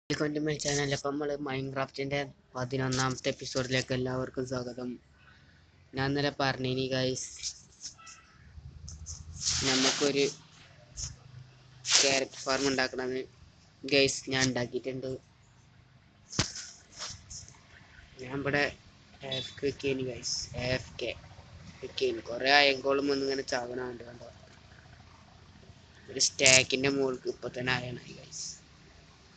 Welcome to my channel. അപ്പം നമ്മൾ മൈൻക്രാഫ്റ്റിൻ്റെ 11ാമത്തെ എപ്പിസോഡിലേക്ക് എല്ലാവർക്കും സ്വാഗതം. ഞാൻ ഇന്നലെ പറഞ്ഞിനി ഗൈസ്, നമുക്കൊരു ക്യാരറ്റ് ഫാർം ഉണ്ടാക്കണമെന്ന്. ഗൈസ്, ഞാൻ ഉണ്ടാക്കിയിട്ടുണ്ട്. ഞാൻ ഇവിടെ AFK ഗൈസ്, AFK കുറേ അയങ്കോളും ഒന്നിങ്ങനെ ചാവണുണ്ട്. കണ്ടോ, ഒരു സ്റ്റാക്കിൻ്റെ മുകൾക്ക് ഇപ്പം തന്നെ ആയാണ് ഗൈസ്.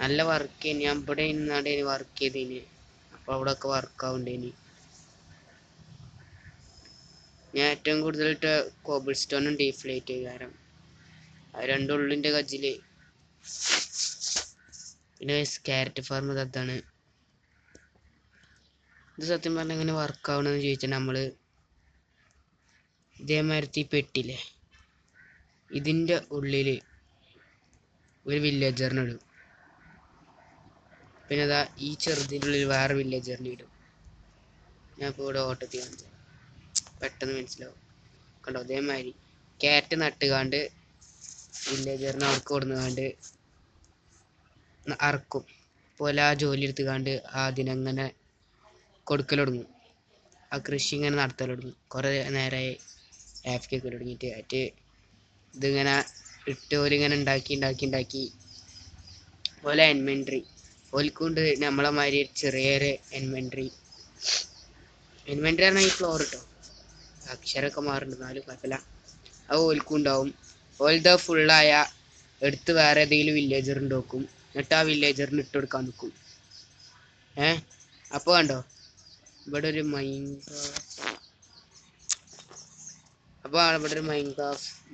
നല്ല വർക്ക് ഞാൻ ഇവിടെ നിന്നാണ്ട് വർക്ക് ചെയ്തേന്. അപ്പോൾ അവിടെ ഒക്കെ വർക്ക് ആവുണ്ടേനി. ഞാൻ ഏറ്റവും കൂടുതലായിട്ട് കോബിൾ സ്റ്റോണും ഡീഫ്ലേറ്റ് കാരണം അത് രണ്ടുള്ളിൻ്റെ കജ്ജില്. പിന്നെ ക്യാരറ്റ് ഫാർം അതാണ്. ഇത് സത്യം പറഞ്ഞാൽ എങ്ങനെ വർക്ക് ആവണമെന്ന് ചോദിച്ചാൽ, നമ്മൾ ഇതേമാതിരത്തെ ഈ പെട്ടില്ലേ, ഇതിൻ്റെ ഉള്ളിൽ ഒരു വില്ലേജറിനെ ഇടും. പിന്നെ അതാ ഈ ചെറുതിൻ്റെ ഉള്ളിൽ വേറെ വില്ലേജറിനെ ഇടും. ഞാൻ ഇപ്പോൾ ഇവിടെ ഓട്ടത്തിൽ കാണിച്ചു, പെട്ടെന്ന് മനസ്സിലാവും. കണ്ടോ, അതേമാതിരി ക്യാരറ്റ് നട്ടുകാണ്ട് വില്ലേജറിനെ അവർക്ക് കൊടുന്നുകാണ്ട് അറക്കും. പോലെ ആ ജോലി എടുത്തുകാണ്ട് അതിനങ്ങനെ കൊടുക്കൽ തുടങ്ങും. ആ കൃഷി ഇങ്ങനെ നടത്തൽ തുടങ്ങും. കുറേ നേരമായി AFK തുടങ്ങിയിട്ട്. ആയിട്ട് ഇതിങ്ങനെ ഇട്ട് ഓലിങ്ങനെ ഉണ്ടാക്കി പോലെ ഇൻവെൻട്രി ഓലിക്കൊണ്ട് നമ്മളെ മാതിരി ചെറിയൊരു ഇൻവെൻട്രി പറഞ്ഞാൽ ഈ ഫ്ലോർ കേട്ടോ, അക്ഷരമൊക്കെ മാറുന്നുണ്ട്, എന്നാലും കുഴപ്പമില്ല. അത് ഓൽക്കും ഉണ്ടാവും. ഓൽത് ഫുള്ളായ എടുത്ത് വേറെ ഏതെങ്കിലും വില്ലേജറിൻ്റെ വെക്കും. എന്നിട്ട് ആ വില്ലേജറിന് ഇട്ട് കൊടുക്കാൻ നിൽക്കും. അപ്പോൾ കണ്ടോ, ഇവിടെ ഒരു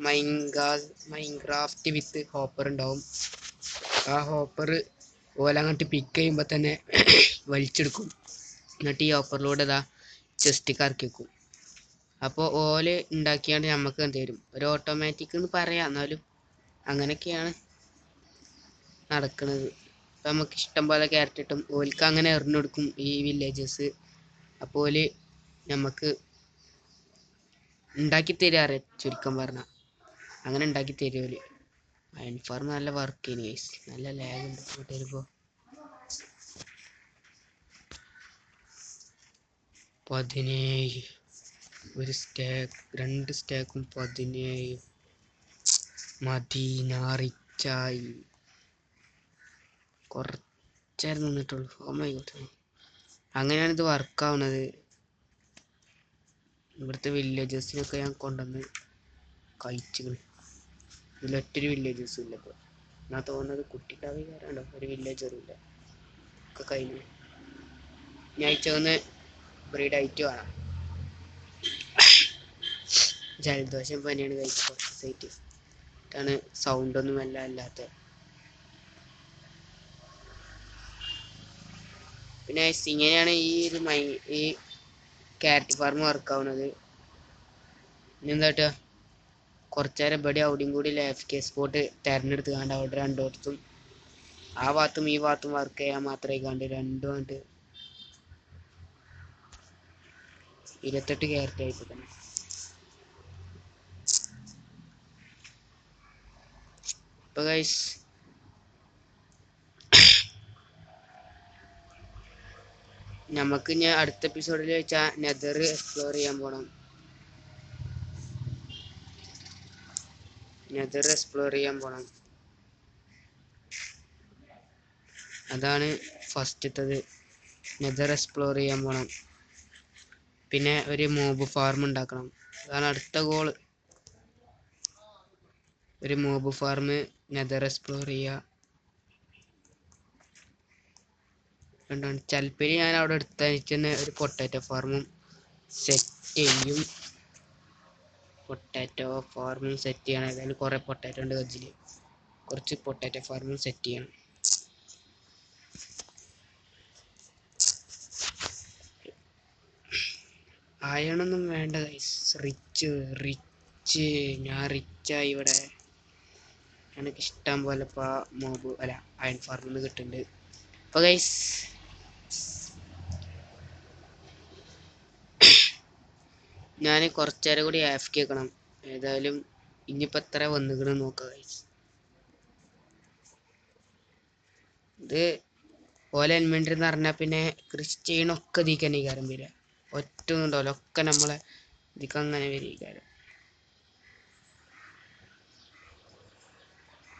മൈൻക്രാഫ്റ്റ് വിത്ത് ഹോപ്പർ ഉണ്ടാവും. ആ ഹോപ്പർ ഓലങ്ങോട്ട് പിക്ക് ചെയ്യുമ്പോൾ തന്നെ വലിച്ചെടുക്കും. എന്നിട്ട് ഈ ഹോപ്പറിലൂടെ ഇതാ ചെസ്റ്റിക്ക് ഇറക്കി വെക്കും. അപ്പോൾ ഓല് ഉണ്ടാക്കിയാണ്ട് നമുക്ക് എന്ത് തരും, ഒരു ഓട്ടോമാറ്റിക് എന്ന് പറയാം. എന്നാലും അങ്ങനെയൊക്കെയാണ് നടക്കുന്നത്. അപ്പം നമുക്ക് ഇഷ്ടം പോലെ ക്യാരറ്റ് കിട്ടും. ഓൽക്ക് അങ്ങനെ എറിഞ്ഞെടുക്കും ഈ വില്ലേജസ്. അപ്പോൾ ഓല് നമുക്ക് ഉണ്ടാക്കി തരാറ്, ചുരുക്കം പറഞ്ഞാൽ അങ്ങനെ ഉണ്ടാക്കി തരുമോല്. അയൺ ഫാർം നല്ല വർക്ക് ചെയ്യുന്നു ഗൈസ്. നല്ല ലാഗ് ഉണ്ട് ഇങ്ങോട്ട് വരുമ്പോൾ. 17 ഒരു സ്റ്റാക്ക്, 2 സ്റ്റാക്കും 17 മതി. ഞാറിച്ചായി കുറച്ചേരം നിന്നിട്ടുള്ളൂ. ഓ മൈ ഗോഡ്, അങ്ങനെയാണ് ഇത് വർക്കാവുന്നത്. ഇവിടുത്തെ വില്ലേജസിനൊക്കെ ഞാൻ കൊണ്ടുവന്ന് കഴിച്ചുകൾ. ഇതിലൊറ്റൊരു വില്ലേജസും ഇല്ല ഇപ്പോൾ. ഞാൻ തോന്നുന്നത് കുട്ടിക്കാവ് കയറാണ്ടോ ഒരു വില്ലേജറും ഇല്ല, ഒക്കെ കഴിഞ്ഞു. ഞാൻ അയച്ചൊന്ന് ബ്രീഡായിട്ട് വേണം. ജലദോഷം പനിയാണ് കഴിച്ച് കുറച്ച് ദിവസമായിട്ട്. ാണ് സൗണ്ടൊന്നും അല്ലാത്ത. പിന്നെ ഇങ്ങനെയാണ് ഈ ക്യാരറ്റ് ഫാർം വർക്കാവുന്നത്. ഇനി എന്താ കുറച്ചേരം ഇവിടെ അവിടെയും കൂടി AFK സ്പോട്ട് തിരഞ്ഞെടുത്ത് കണ്ട് അവിടെ രണ്ടിടത്തും ആ ഭാഗത്തും ഈ ഭാഗത്തും വർക്ക് ചെയ്യാൻ മാത്രമേ കണ്ട് രണ്ടും കണ്ട് 28 ക്യാരറ്റ് ആയിട്ട് തന്നെ. അപ്പോൾ ഗൈസ്, നമുക്ക് ഇനി അടുത്ത എപ്പിസോഡിൽ വെച്ചാൽ നെതർ എക്സ്പ്ലോർ ചെയ്യാൻ പോകണം. അതാണ് ഫസ്റ്റത്തത്. നെതർ എക്സ്പ്ലോർ ചെയ്യാൻ പോകണം. പിന്നെ ഒരു മോബ് ഫാർം ഉണ്ടാക്കണം. അതാണ് അടുത്ത ഗോള്. ഒരു മോബ് ഫാർം, നെതർ എക്സ്പ്ലോർ ചെയ്യുക. എന്താണ് ചിലപ്പോൾ ഞാൻ അവിടെ അടുത്തായിട്ട് തന്നെ ഒരു പൊട്ടാറ്റോ ഫാർമും സെറ്റ് ചെയ്യും. ഏതായാലും കുറേ പൊട്ടാറ്റോ ഉണ്ട് കജ്ജിൽ. കുറച്ച് പൊട്ടാറ്റോ ഫാർമും സെറ്റ് ചെയ്യണം. അയണൊന്നും വേണ്ട ഗൈസ്. റിച്ച് ഞാൻ റിച്ചായി. ഇവിടെ എനിക്ക് ഇഷ്ടം പോലെ ഇപ്പോൾ മോബ് അയൺ ഫാർമിൽ നിന്ന് കിട്ടുന്നുണ്ട്. അപ്പോൾ ഗൈസ്, ഞാൻ കുറച്ചേരം കൂടി AFK വെക്കണം. ഏതായാലും ഇനിയിപ്പോൾ എത്ര വന്നിക്കണം നോക്കാം ഗൈസ്. ഇത് ഓലെ ഇൻവെന്ററി എന്ന് പറഞ്ഞാൽ പിന്നെ കൃഷി ചെയ്യണൊക്കെ ഇതിക്ക് തന്നെ കാരം വരിക. ഒറ്റ ഒന്നും ഉണ്ടാവില്ല, ഒക്കെ നമ്മളെ ഇതിക്ക് അങ്ങനെ വരികാരം.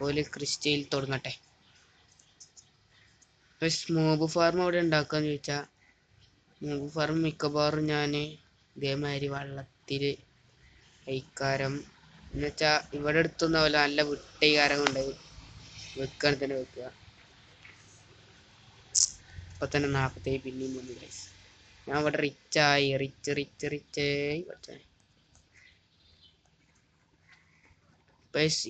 ഓല് കൃഷി ചെയ്യൽ തുടങ്ങട്ടെ. മോബ് ഫാർം അവിടെ ഉണ്ടാക്കാന്ന് ചോദിച്ചാൽ മോബ് ഫാർം മിക്കവാറും ഞാൻ ഇതേമാതിരി വെള്ളത്തിൽ കൈക്കാരം എന്ന് വെച്ചാൽ ഇവിടെ അടുത്തൊന്നും ആവില്ല, നല്ല വിട്ടൈകാരം കൊണ്ട് വെക്കാൻ തന്നെ വെക്കുക. ഇപ്പൊ തന്നെ 47 പിന്നെയും വന്നു ഗൈസ്. ഞാൻ ഇവിടെ റിച്ചായി, റിച്ചായി കുറച്ചായി.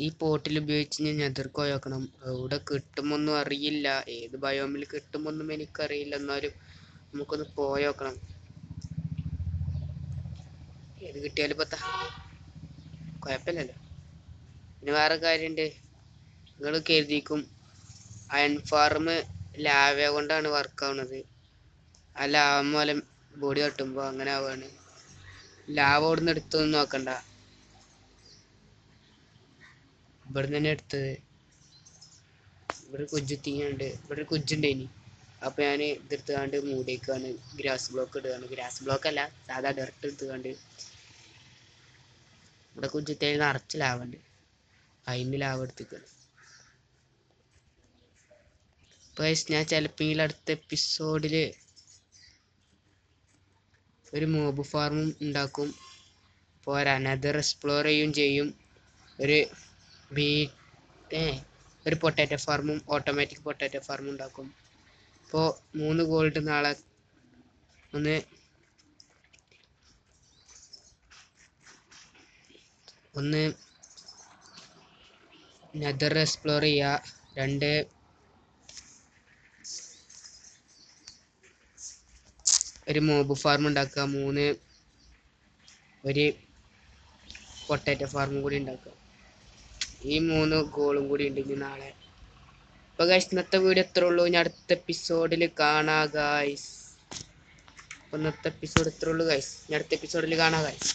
ഈ പോട്ടിൽ ഉപയോഗിച്ച് ഞാൻ നെതർക്ക് പോയി നോക്കണം. ഇവിടെ കിട്ടുമൊന്നും അറിയില്ല, ഏത് ബയോമിൽ കിട്ടുമൊന്നും എനിക്കറിയില്ല. എന്നാലും നമുക്കൊന്ന് പോയി നോക്കണം. ഏത് കിട്ടിയാലും പത്താ കുഴപ്പമില്ലല്ലോ. പിന്നെ വേറെ കാര്യമുണ്ട്, നിങ്ങൾ കരുതിക്കും അയൺ ഫാർം ലാവ കൊണ്ടാണ് വർക്ക് ആവുന്നത്. ആ ലാവ മൂലം ബോഡി തട്ടുമ്പോൾ അങ്ങനെ ആവുകയാണ്. ലാവ ഇവിടുന്ന് എടുത്തൊന്നും നോക്കണ്ട, ഇവിടുന്ന് തന്നെ എടുത്തത്. ഇവിടെ കുജ്ജുത്തിങ്ങുണ്ട്, ഇവിടെ ഒരു കുജ്ജുണ്ടേനി. അപ്പൊ ഞാൻ ഇതെടുത്തുകൊണ്ട് മൂടിയേക്കാണ്, ഗ്രാസ് ബ്ലോക്ക് ഇടുകയാണ്. ഗ്രാസ് ബ്ലോക്ക് അല്ല, സാധാ ഡയറക്റ്റ് എടുത്തുകൊണ്ട് ഇവിടെ കുജ്ജുത്തേൽ നിറച്ച് ലാവുണ്ട്, അതിന് ലാവ് എടുത്തേക്കാണ്. ഞാൻ ചിലപ്പോൾ അടുത്ത എപ്പിസോഡിൽ ഒരു മോബ് ഫാർമും ഉണ്ടാക്കും. പോരാ, നെതർ എക്സ്പ്ലോർ ചെയ്യും. ഒരു ഒരു പൊട്ടാറ്റോ ഫാർമും, ഓട്ടോമാറ്റിക് പൊട്ടാറ്റോ ഫാർമും ഉണ്ടാക്കും. ഇപ്പോൾ 3 ഗോൾഡ് നാളെ ഒന്ന് നെതർ എക്സ്പ്ലോർ ചെയ്യുക, 2 ഒരു മോബ് ഫാർം ഉണ്ടാക്കുക, 3 ഒരു പൊട്ടാറ്റോ ഫാർമും കൂടി ഉണ്ടാക്കുക. ഈ 3 ഗോളും കൂടി ഉണ്ടെങ്കിൽ നാളെ. അപ്പോൾ ഗൈസ് ഇന്നത്തെ വീഡിയോ എത്ര ഉള്ളൂ, ഇനി അടുത്ത എപ്പിസോഡിൽ കാണാം ഗൈസ്. ഇന്നത്തെ എപ്പിസോഡ് ഇത്ര ഉള്ളൂ ഗൈസ്, ഇനി അടുത്ത എപ്പിസോഡിൽ കാണാം ഗൈസ്.